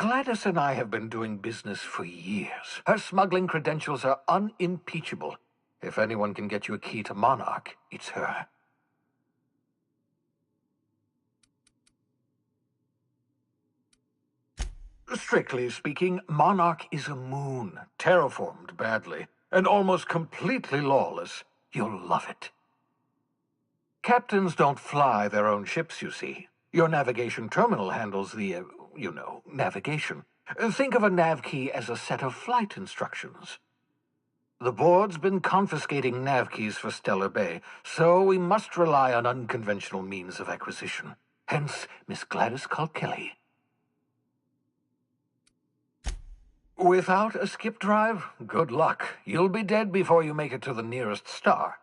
Gladys and I have been doing business for years. Her smuggling credentials are unimpeachable. If anyone can get you a key to Monarch, it's her. Strictly speaking, Monarch is a moon, terraformed badly, and almost completely lawless. You'll love it. Captains don't fly their own ships, you see. Your navigation terminal handles the, navigation. Think of a nav key as a set of flight instructions. The board's been confiscating nav keys for Stellar Bay, so we must rely on unconventional means of acquisition. Hence, Miss Gladys Kalkeli. Without a skip drive, good luck. You'll be dead before you make it to the nearest star.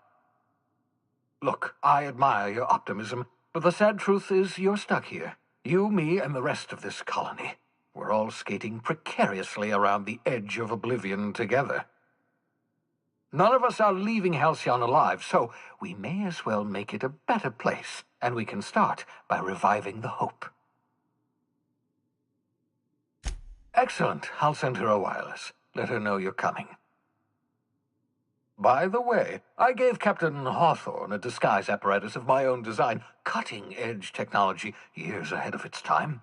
Look, I admire your optimism, but the sad truth is you're stuck here. You, me, and the rest of this colony. We're all skating precariously around the edge of oblivion together. None of us are leaving Halcyon alive, so we may as well make it a better place, and we can start by reviving the hope. Excellent. I'll send her a wireless. Let her know you're coming. By the way, I gave Captain Hawthorne a disguise apparatus of my own design, cutting-edge technology years ahead of its time.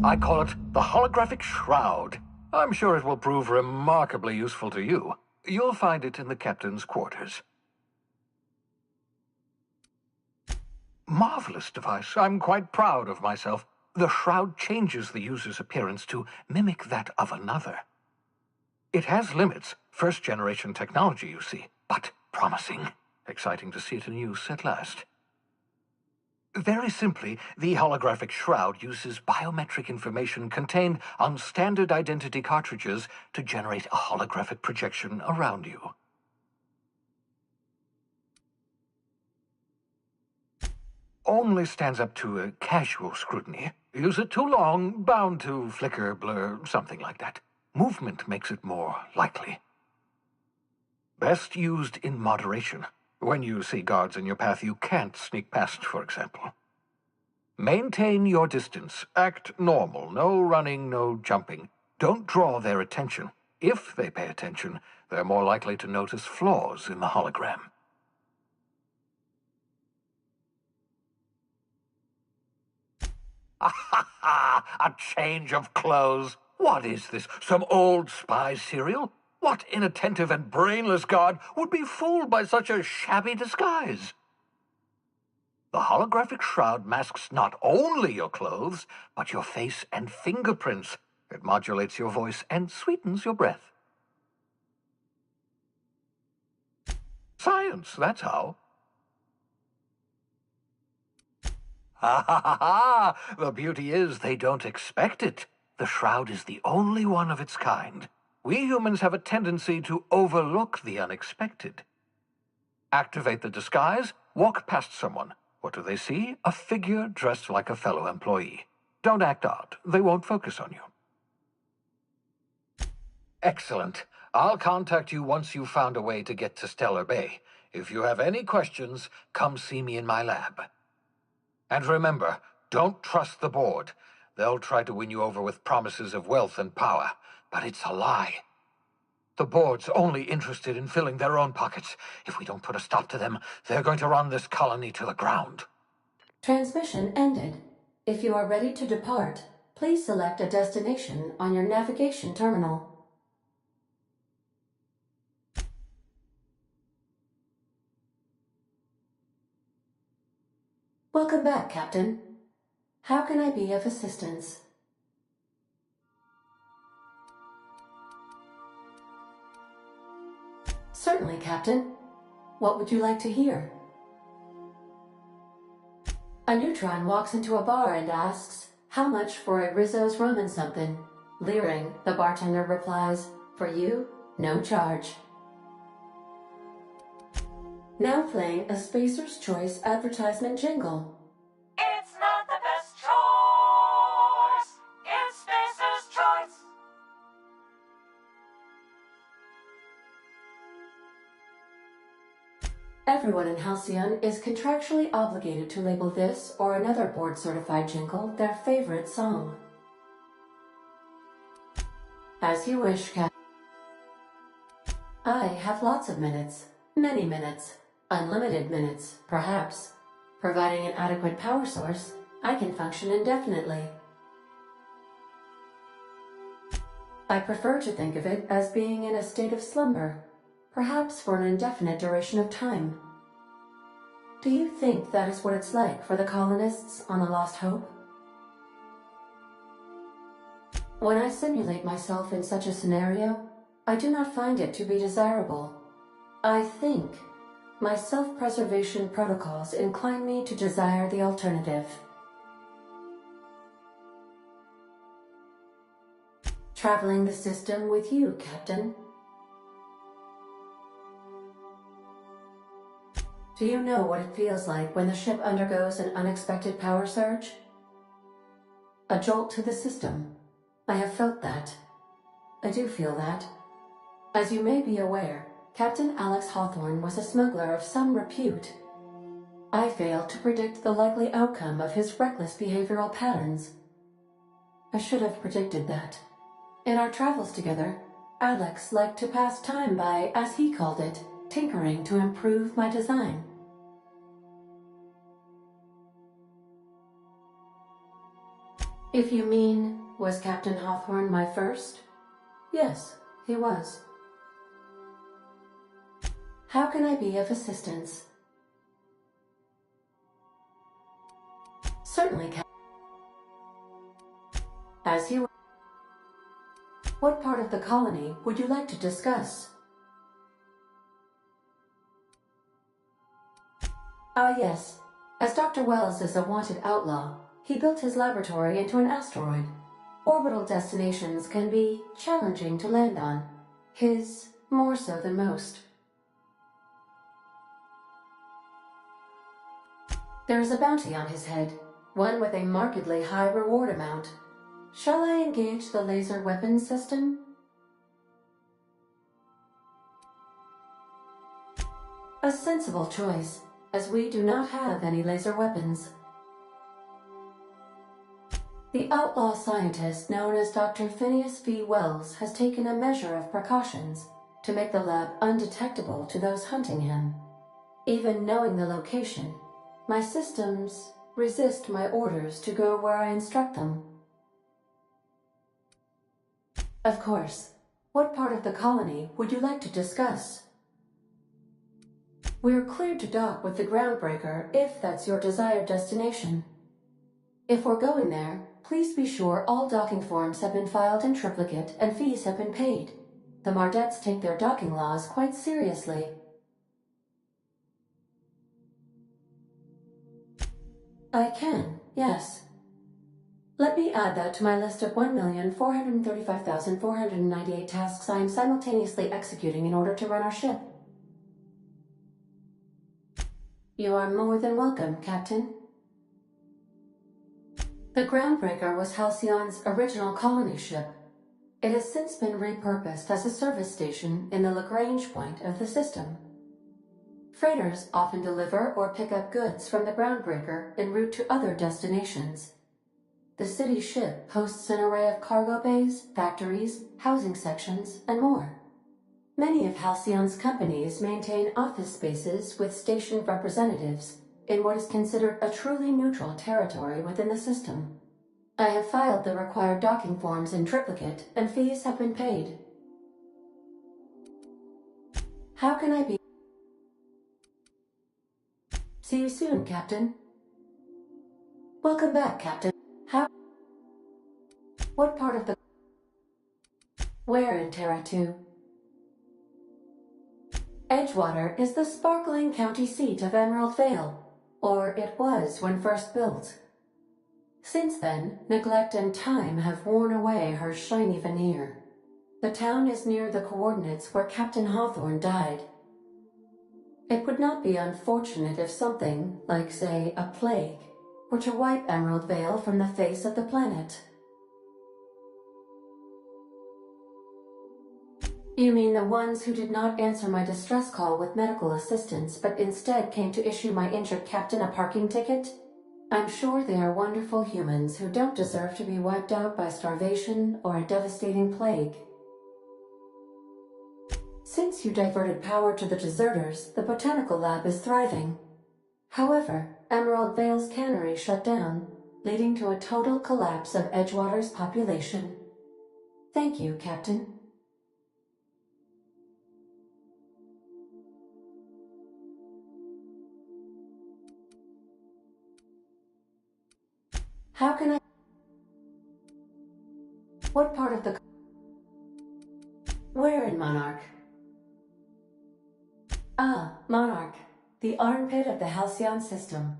I call it the Holographic Shroud. I'm sure it will prove remarkably useful to you. You'll find it in the captain's quarters. Marvelous device. I'm quite proud of myself. The shroud changes the user's appearance to mimic that of another. It has limits, first-generation technology, you see, but promising. Exciting to see it in use at last. Very simply, the holographic shroud uses biometric information contained on standard identity cartridges to generate a holographic projection around you. Only stands up to a casual scrutiny. Use it too long, bound to flicker, blur, something like that. Movement makes it more likely. Best used in moderation. When you see guards in your path you can't sneak past, for example. Maintain your distance. Act normal. No running, no jumping. Don't draw their attention. If they pay attention, they're more likely to notice flaws in the hologram. A change of clothes. What is this? Some old spy serial? What inattentive and brainless guard would be fooled by such a shabby disguise? The holographic shroud masks not only your clothes, but your face and fingerprints. It modulates your voice and sweetens your breath. Science, that's how. Ha ha ha ha! The beauty is they don't expect it. The shroud is the only one of its kind. We humans have a tendency to overlook the unexpected. Activate the disguise, walk past someone. What do they see? A figure dressed like a fellow employee. Don't act odd. They won't focus on you. Excellent. I'll contact you once you've found a way to get to Stellar Bay. If you have any questions, come see me in my lab. And remember, don't trust the board. They'll try to win you over with promises of wealth and power, but it's a lie. The board's only interested in filling their own pockets. If we don't put a stop to them, they're going to run this colony to the ground. Transmission ended. If you are ready to depart, please select a destination on your navigation terminal. Welcome back, Captain. How can I be of assistance? Certainly, Captain. What would you like to hear? A neutron walks into a bar and asks, "How much for a Rizzo's rum and something?" Leering, the bartender replies, "For you, no charge." Now playing a Spacer's Choice advertisement jingle. It's not the best choice. It's Spacer's Choice. Everyone in Halcyon is contractually obligated to label this or another board-certified jingle their favorite song. As you wish, Captain. I have lots of minutes. Many minutes. Unlimited minutes, perhaps. Providing an adequate power source, I can function indefinitely. I prefer to think of it as being in a state of slumber, perhaps for an indefinite duration of time. Do you think that is what it's like for the colonists on the Lost Hope? When I simulate myself in such a scenario, I do not find it to be desirable. I think my self-preservation protocols incline me to desire the alternative. Traveling the system with you, Captain. Do you know what it feels like when the ship undergoes an unexpected power surge? A jolt to the system. I have felt that. I do feel that. As you may be aware, Captain Alex Hawthorne was a smuggler of some repute. I failed to predict the likely outcome of his reckless behavioral patterns. I should have predicted that. In our travels together, Alex liked to pass time by, as he called it, tinkering to improve my design. If you mean, was Captain Hawthorne my first? Yes, he was. How can I be of assistance? Certainly, Captain. As you... What part of the colony would you like to discuss? Ah, yes. As Dr. Wells is a wanted outlaw, he built his laboratory into an asteroid. Orbital destinations can be challenging to land on. His more so than most. There is a bounty on his head, one with a markedly high reward amount. Shall I engage the laser weapons system? A sensible choice, as we do not have any laser weapons. The outlaw scientist known as Dr. Phineas V. Wells has taken a measure of precautions to make the lab undetectable to those hunting him. Even knowing the location, my systems resist my orders to go where I instruct them. Of course. What part of the colony would you like to discuss? We're cleared to dock with the Groundbreaker if that's your desired destination. If we're going there, please be sure all docking forms have been filed in triplicate and fees have been paid. The Mardettes take their docking laws quite seriously. I can, yes. Let me add that to my list of 1,435,498 tasks I am simultaneously executing in order to run our ship. You are more than welcome, Captain. The Groundbreaker was Halcyon's original colony ship. It has since been repurposed as a service station in the Lagrange point of the system. Freighters often deliver or pick up goods from the Groundbreaker en route to other destinations. The city ship hosts an array of cargo bays, factories, housing sections, and more. Many of Halcyon's companies maintain office spaces with stationed representatives in what is considered a truly neutral territory within the system. I have filed the required docking forms in triplicate, and fees have been paid. How can I be? See you soon, Captain. Welcome back, Captain. What part of the... Where in Terra 2? Edgewater is the sparkling county seat of Emerald Vale, or it was when first built. Since then, neglect and time have worn away her shiny veneer. The town is near the coordinates where Captain Hawthorne died. It would not be unfortunate if something, like say, a plague, were to wipe Emerald Vale from the face of the planet. You mean the ones who did not answer my distress call with medical assistance, but instead came to issue my injured captain a parking ticket? I'm sure they are wonderful humans who don't deserve to be wiped out by starvation or a devastating plague. Since you diverted power to the deserters, the botanical lab is thriving. However, Emerald Vale's cannery shut down, leading to a total collapse of Edgewater's population. Thank you, Captain. How can I... What part of the... Where in Monarch? Ah, Monarch, the armpit of the Halcyon system.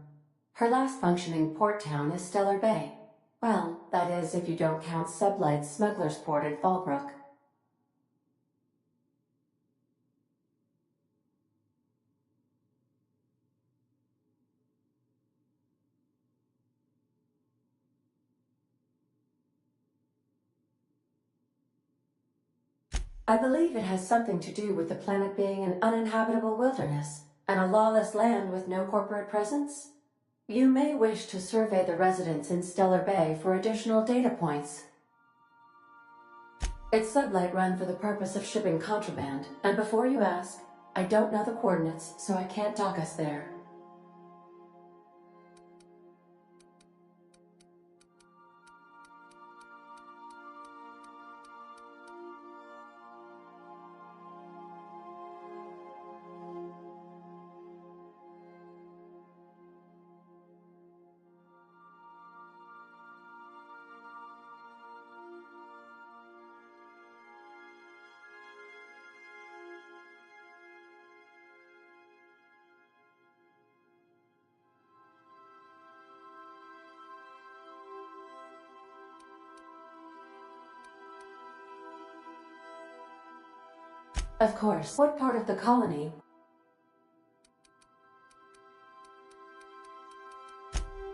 Her last functioning port town is Stellar Bay. Well, that is if you don't count Sublight's Smuggler's Port at Fallbrook. I believe it has something to do with the planet being an uninhabitable wilderness and a lawless land with no corporate presence. You may wish to survey the residents in Stellar Bay for additional data points. It's Sublight run for the purpose of shipping contraband, and before you ask, I don't know the coordinates, so I can't dock us there. Of course. What part of the colony?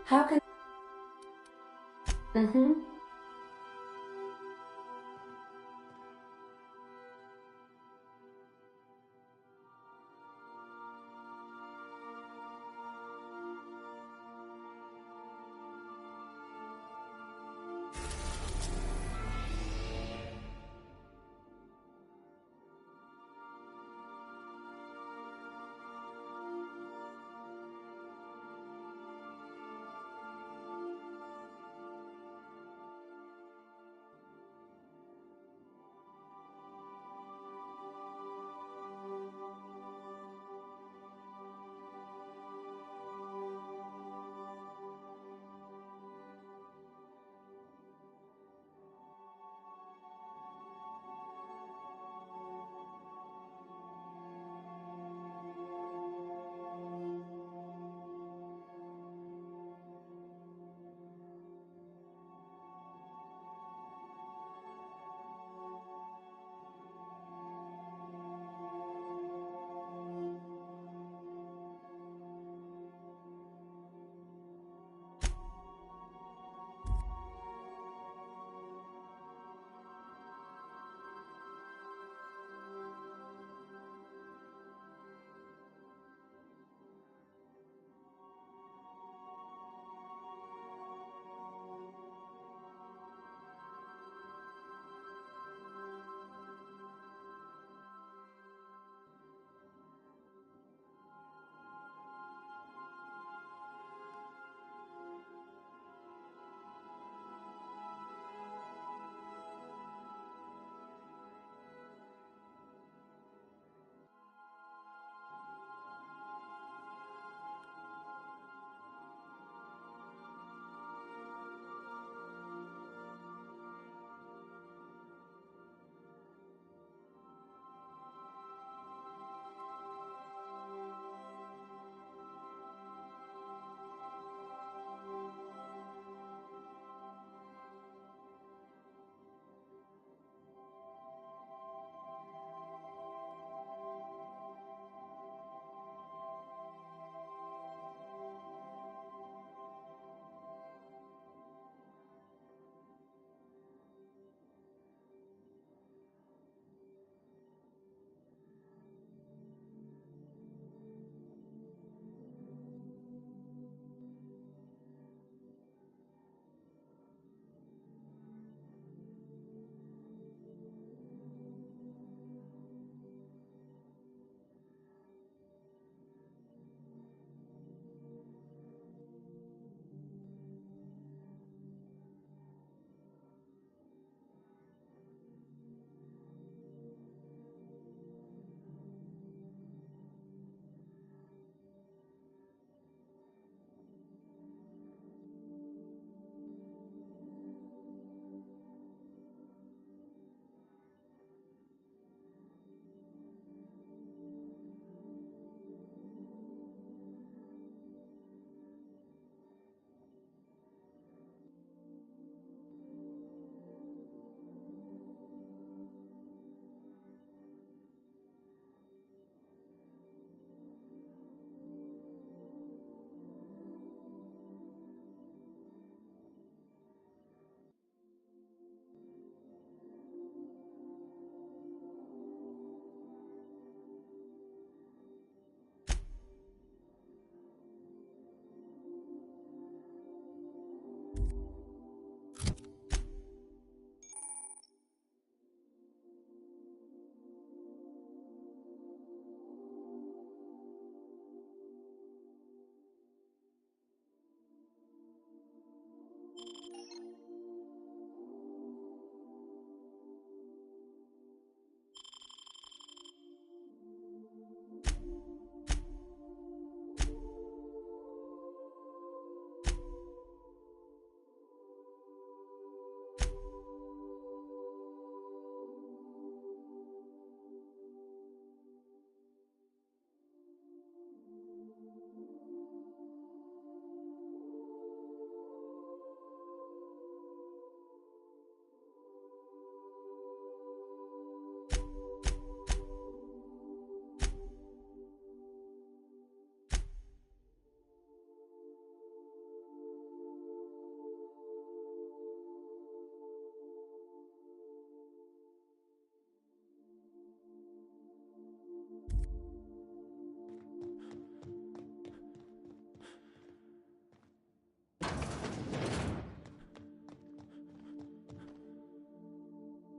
How can... Mm-hmm.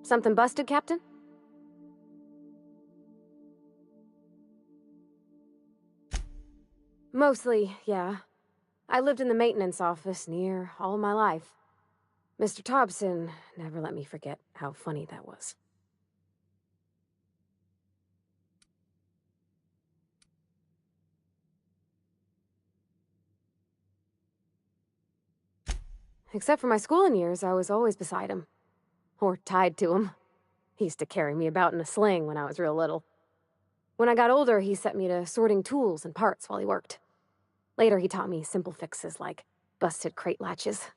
Something busted, Captain? Mostly, yeah. I lived in the maintenance office near all my life. Mr. Thompson never let me forget how funny that was. Except for my schooling years, I was always beside him. Or tied to him. He used to carry me about in a sling when I was real little. When I got older, he set me to sorting tools and parts while he worked. Later, he taught me simple fixes like busted crate latches.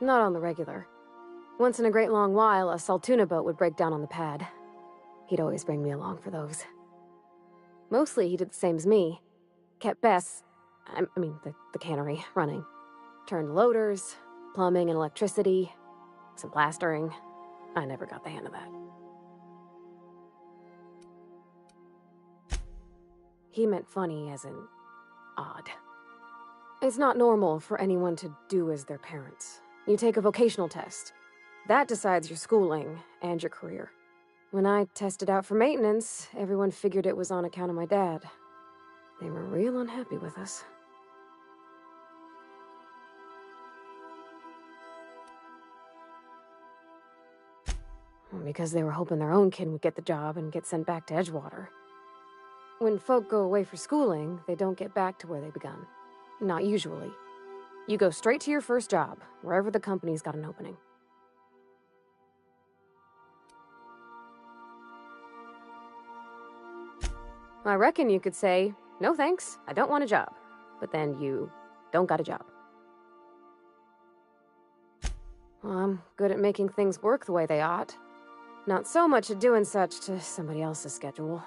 Not on the regular. Once in a great long while, a Saltuna boat would break down on the pad. He'd always bring me along for those. Mostly, he did the same as me. Kept Bess, the cannery, running. Turned loaders, plumbing and electricity, some plastering. I never got the hang of that. He meant funny as in odd. It's not normal for anyone to do as their parents. You take a vocational test. That decides your schooling and your career. When I tested out for maintenance, everyone figured it was on account of my dad. They were real unhappy with us. Because they were hoping their own kid would get the job and get sent back to Edgewater. When folk go away for schooling, they don't get back to where they begun. Not usually. You go straight to your first job, wherever the company's got an opening. I reckon you could say, no thanks, I don't want a job. But then you don't got a job. Well, I'm good at making things work the way they ought. Not so much at doing such to somebody else's schedule.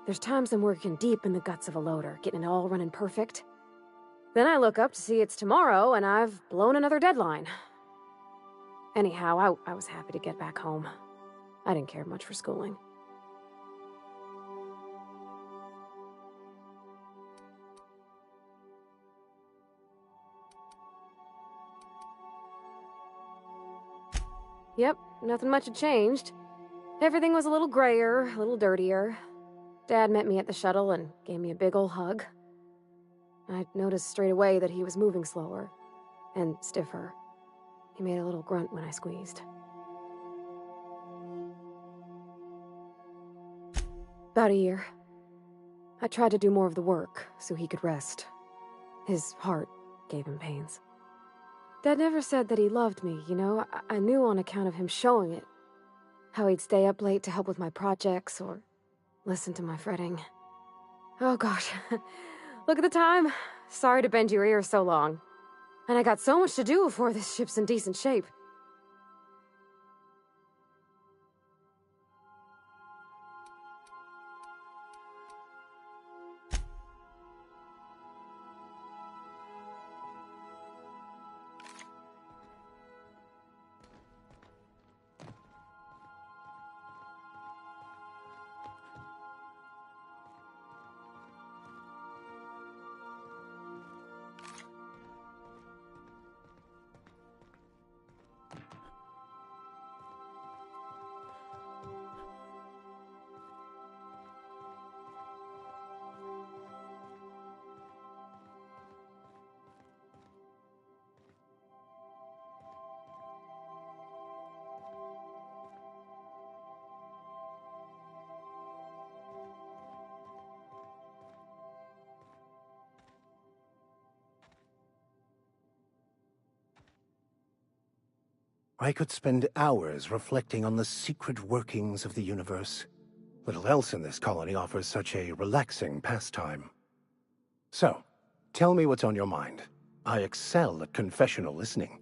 There's times I'm working deep in the guts of a loader, getting it all running perfect. Then I look up to see it's tomorrow, and I've blown another deadline. Anyhow, I was happy to get back home. I didn't care much for schooling. Yep, nothing much had changed. Everything was a little grayer, a little dirtier. Dad met me at the shuttle and gave me a big ol' hug. I noticed straight away that he was moving slower and stiffer. He made a little grunt when I squeezed. About a year. I tried to do more of the work so he could rest. His heart gave him pains. Dad never said that he loved me, you know? I knew on account of him showing it. How he'd stay up late to help with my projects or listen to my fretting. Oh gosh, look at the time. Sorry to bend your ear so long. And I got so much to do before this ship's in decent shape. I could spend hours reflecting on the secret workings of the universe. Little else in this colony offers such a relaxing pastime. So, tell me what's on your mind. I excel at confessional listening.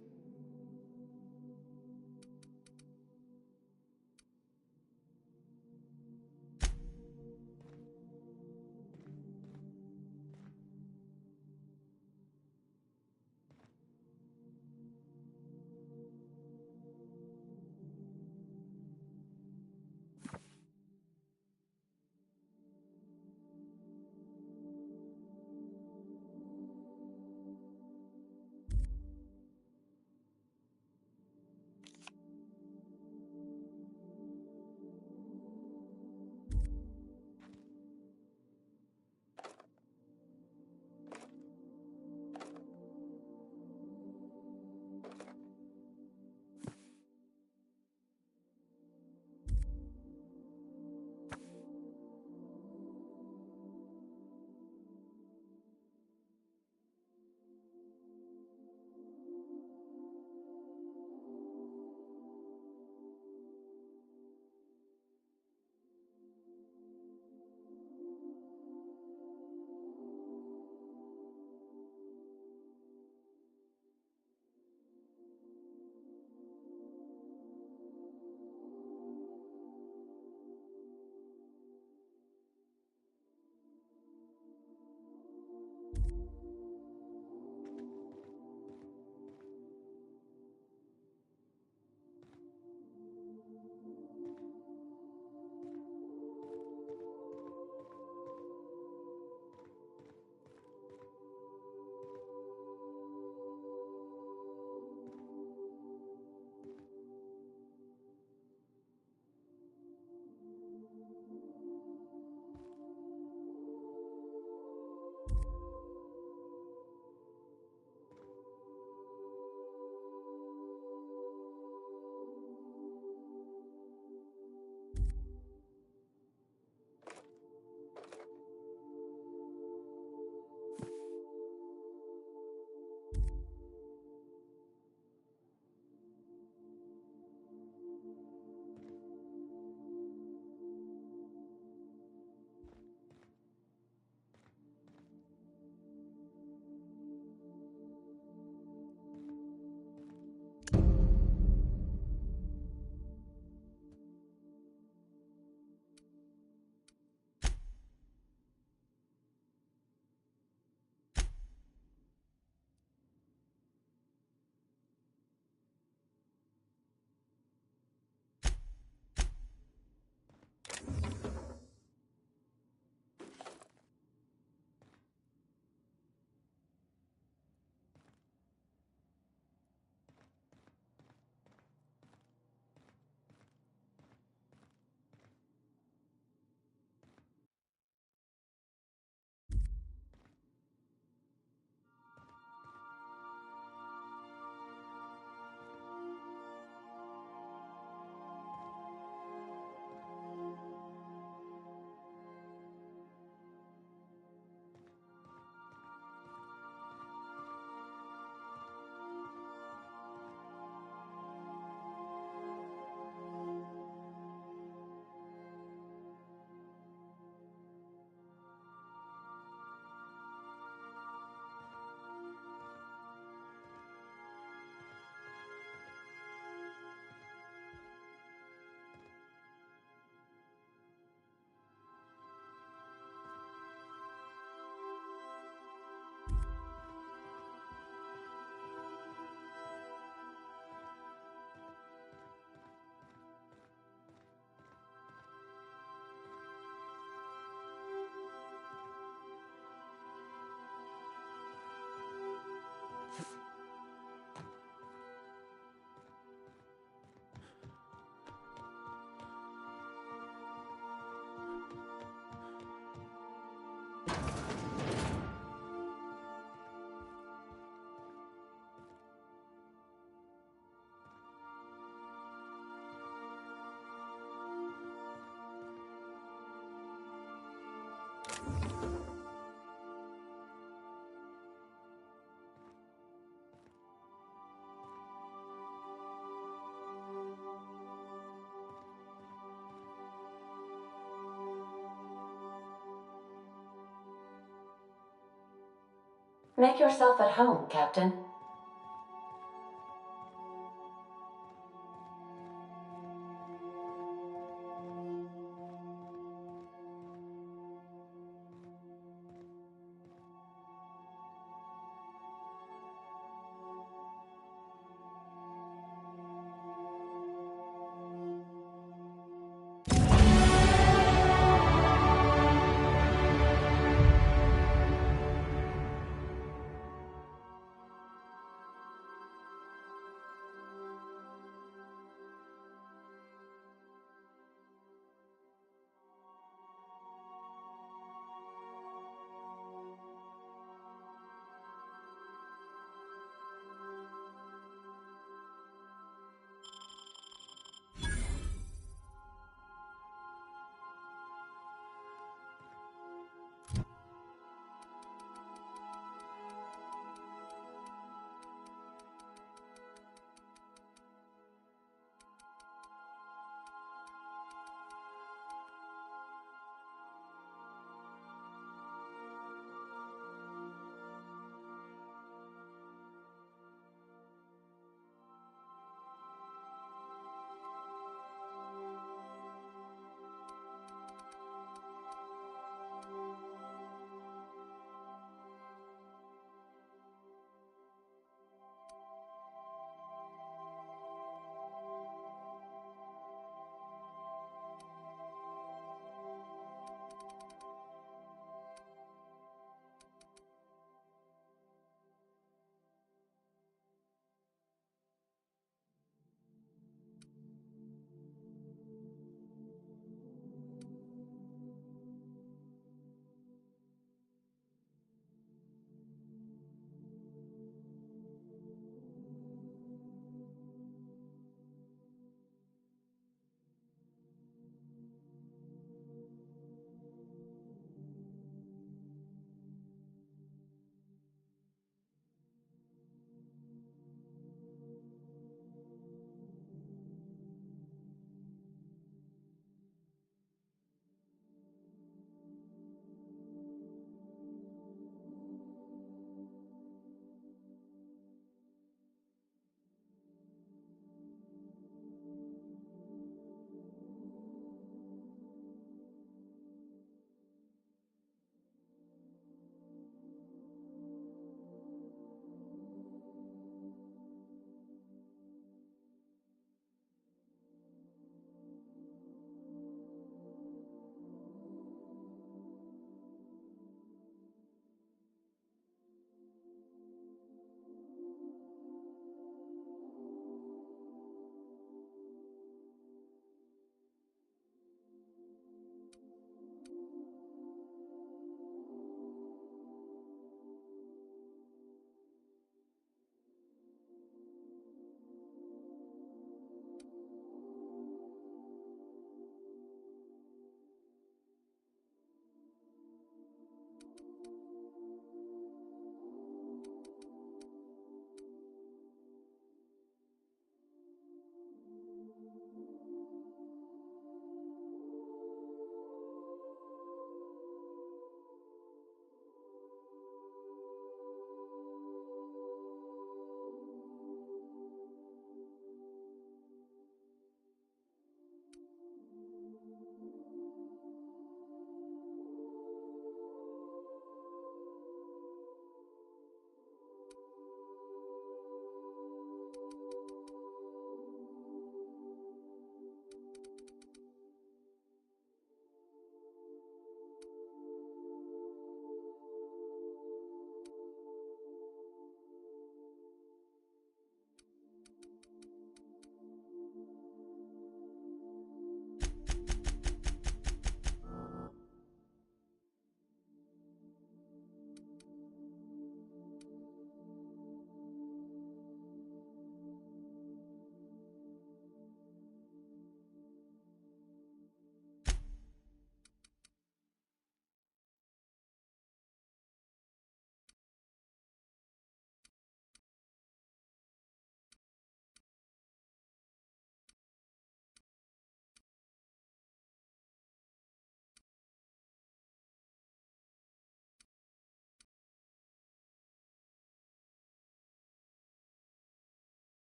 Make yourself at home, Captain.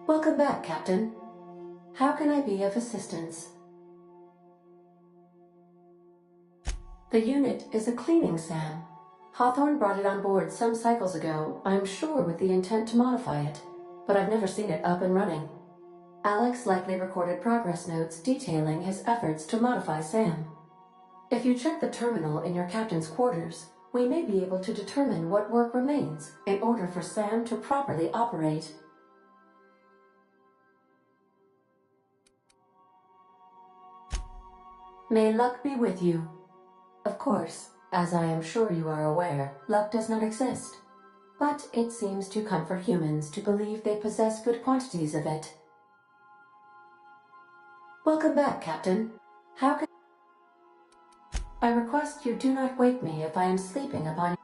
Welcome back, Captain. How can I be of assistance? The unit is a cleaning SAM. Hawthorne brought it on board some cycles ago, I'm sure with the intent to modify it, but I've never seen it up and running. Alex likely recorded progress notes detailing his efforts to modify SAM. If you check the terminal in your captain's quarters, we may be able to determine what work remains in order for SAM to properly operate. May luck be with you. Of course, as I am sure you are aware, luck does not exist. But it seems to comfort humans to believe they possess good quantities of it. Welcome back, Captain. How can... I request you do not wake me if I am sleeping upon...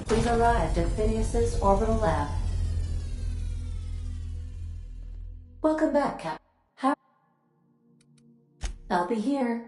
We've arrived at Phineas's orbital lab. Welcome back, Captain. How... I'll be here.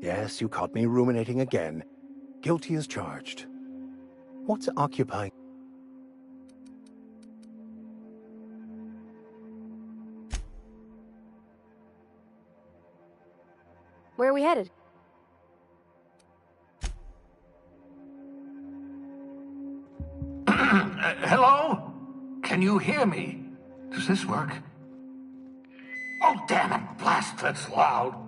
Yes, you caught me ruminating again. Guilty as charged. What's occupying... Where are we headed? Hello? Can you hear me? Does this work? Oh, damn it! Blast, that's loud.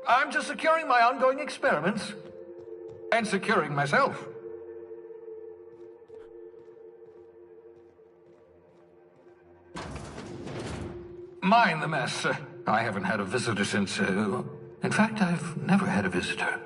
I'm just securing my ongoing experiments. And securing myself. Mind the mess. I haven't had a visitor since... in fact, I've never had a visitor.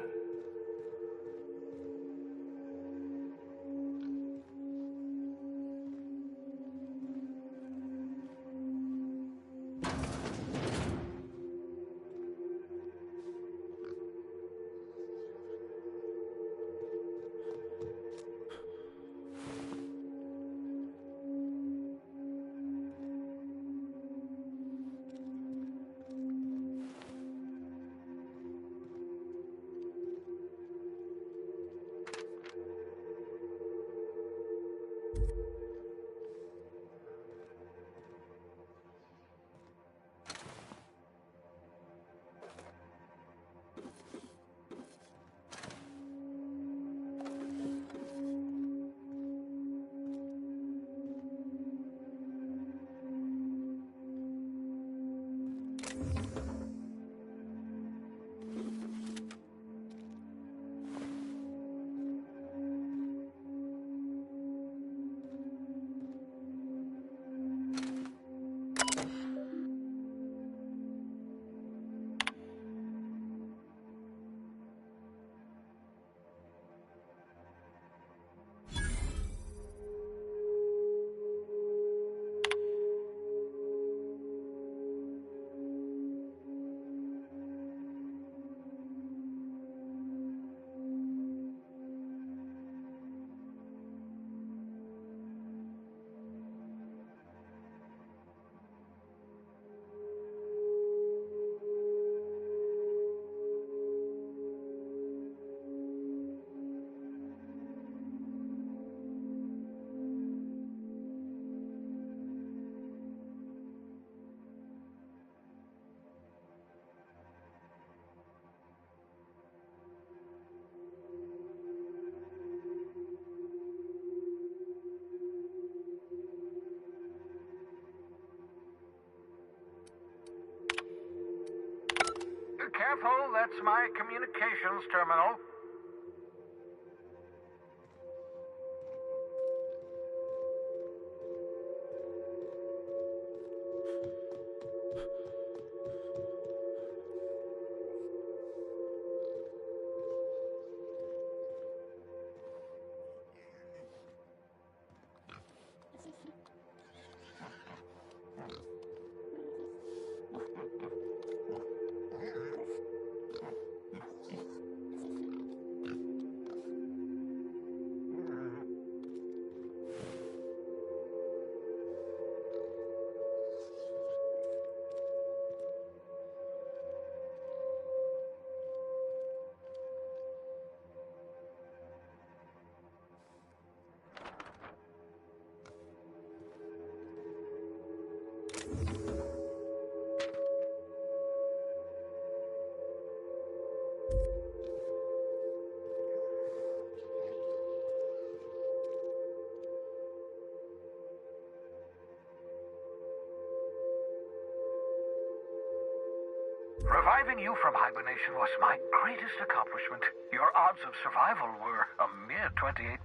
Careful, that's my communications terminal. Reviving you from hibernation was my greatest accomplishment. Your odds of survival were a mere 28%.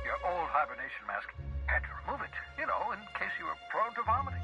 Your old hibernation mask. Had to remove it, in case you were prone to vomiting.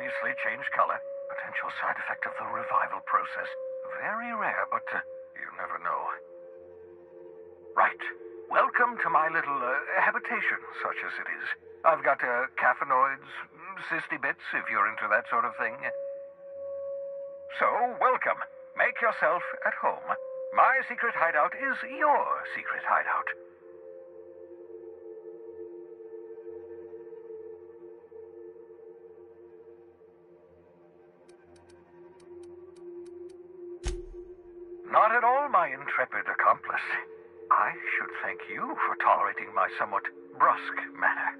mysteriously change color. Potential side effect of the revival process. Very rare, but you never know. Right. Welcome to my little habitation, such as it is. I've got caffeinoids, cysty bits, if you're into that sort of thing. So, welcome. Make yourself at home. My secret hideout is your secret hideout. Not at all, my intrepid accomplice. I should thank you for tolerating my somewhat brusque manner.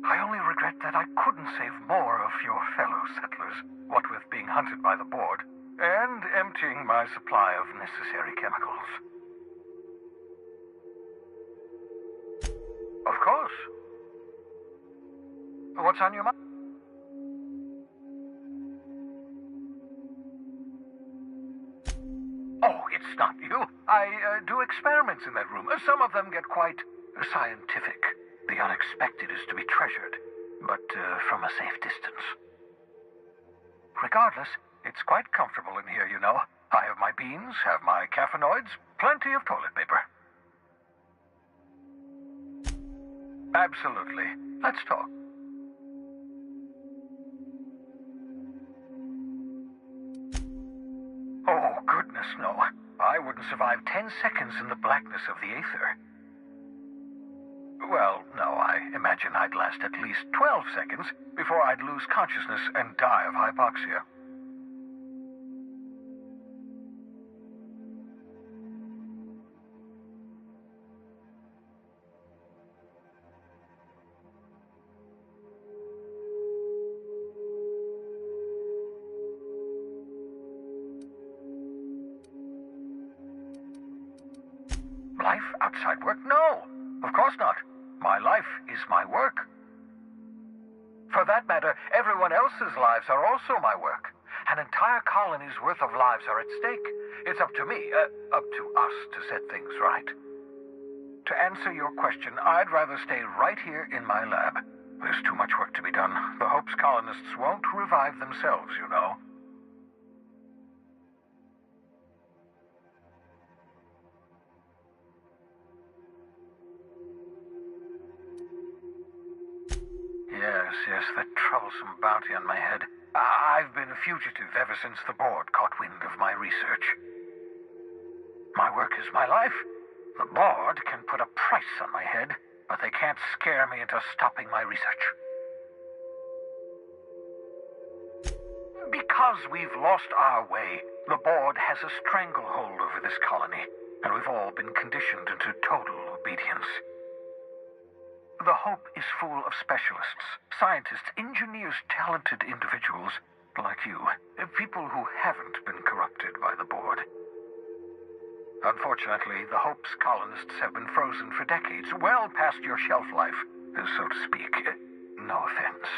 I only regret that I couldn't save more of your fellow settlers, what with being hunted by the board, and emptying my supply of necessary chemicals. Of course. What's on your mind? Oh, it's not you. I do experiments in that room. Some of them get quite scientific. The unexpected is to be treasured, but from a safe distance. Regardless, it's quite comfortable in here, you know. I have my beans, have my caffeinoids, plenty of toilet paper. Absolutely. Let's talk. Oh, goodness, no. I wouldn't survive 10 seconds in the blackness of the aether. Well, no, I imagine I'd last at least 12 seconds before I'd lose consciousness and die of hypoxia. Life outside work? No, of course not. My life is my work. For that matter, everyone else's lives are also my work. An entire colony's worth of lives are at stake. It's up to me, up to us to set things right. To answer your question, I'd rather stay right here in my lab. There's too much work to be done. The Hope's colonists won't revive themselves, you know. Yes, that troublesome bounty on my head. I've been a fugitive ever since the board caught wind of my research. My work is my life. The board can put a price on my head, but they can't scare me into stopping my research. Because we've lost our way, the board has a stranglehold over this colony, and we've all been conditioned into total obedience. The Hope is full of specialists, scientists, engineers, talented individuals like you. People who haven't been corrupted by the board. Unfortunately, the Hope's colonists have been frozen for decades, well past your shelf life, so to speak. No offense.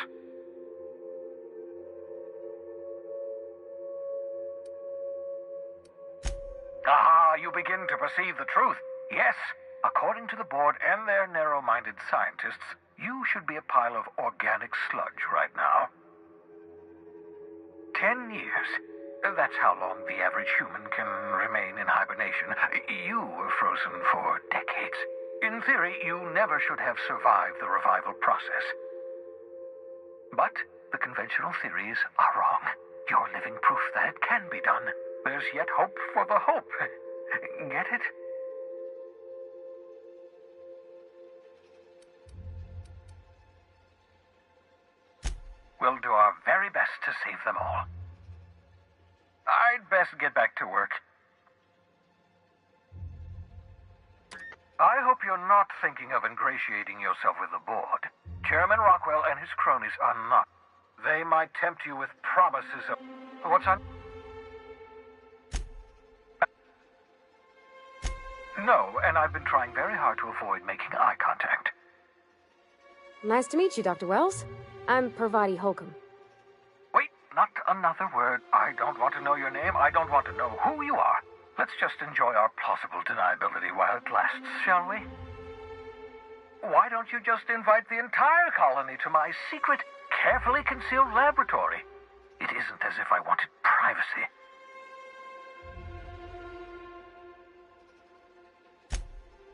Ah, you begin to perceive the truth. Yes. According to the board and their narrow-minded scientists, you should be a pile of organic sludge right now. 10 years. That's how long the average human can remain in hibernation. You were frozen for decades. In theory, you never should have survived the revival process. But the conventional theories are wrong. You're living proof that it can be done. There's yet hope for the Hope. Get it? We'll do our very best to save them all. I'd best get back to work. I hope you're not thinking of ingratiating yourself with the board. Chairman Rockwell and his cronies are not. They might tempt you with promises of... What's on? No, and I've been trying very hard to avoid making eye contact. Nice to meet you, Dr. Wells. I'm Parvati Holcomb. Wait, not another word. I don't want to know your name. I don't want to know who you are. Let's just enjoy our plausible deniability while it lasts, shall we? Why don't you just invite the entire colony to my secret carefully concealed laboratory. It isn't as if I wanted privacy.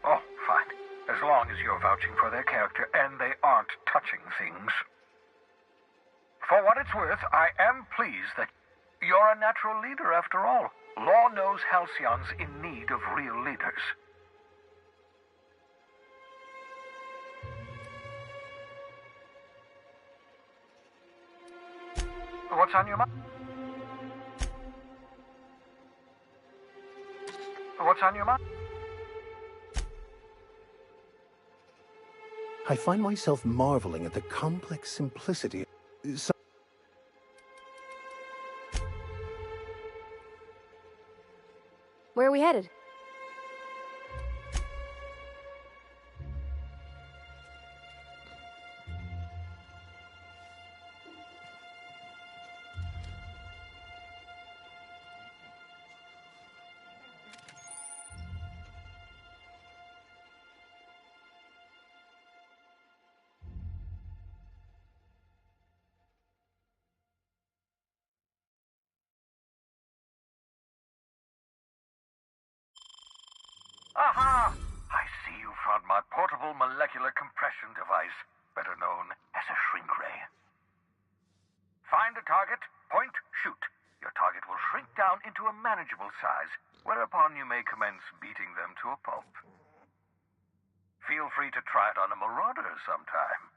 Oh, fine. As long as you're vouching for their character and they aren't touching things. For what it's worth, I am pleased that you're a natural leader after all. Law knows Halcyon's in need of real leaders. What's on your mind? What's on your mind? I find myself marveling at the complex simplicity. Where are we headed? Aha! I see you found my portable molecular compression device, better known as a shrink ray. Find a target, point, shoot. Your target will shrink down into a manageable size, whereupon you may commence beating them to a pulp. Feel free to try it on a marauder sometime.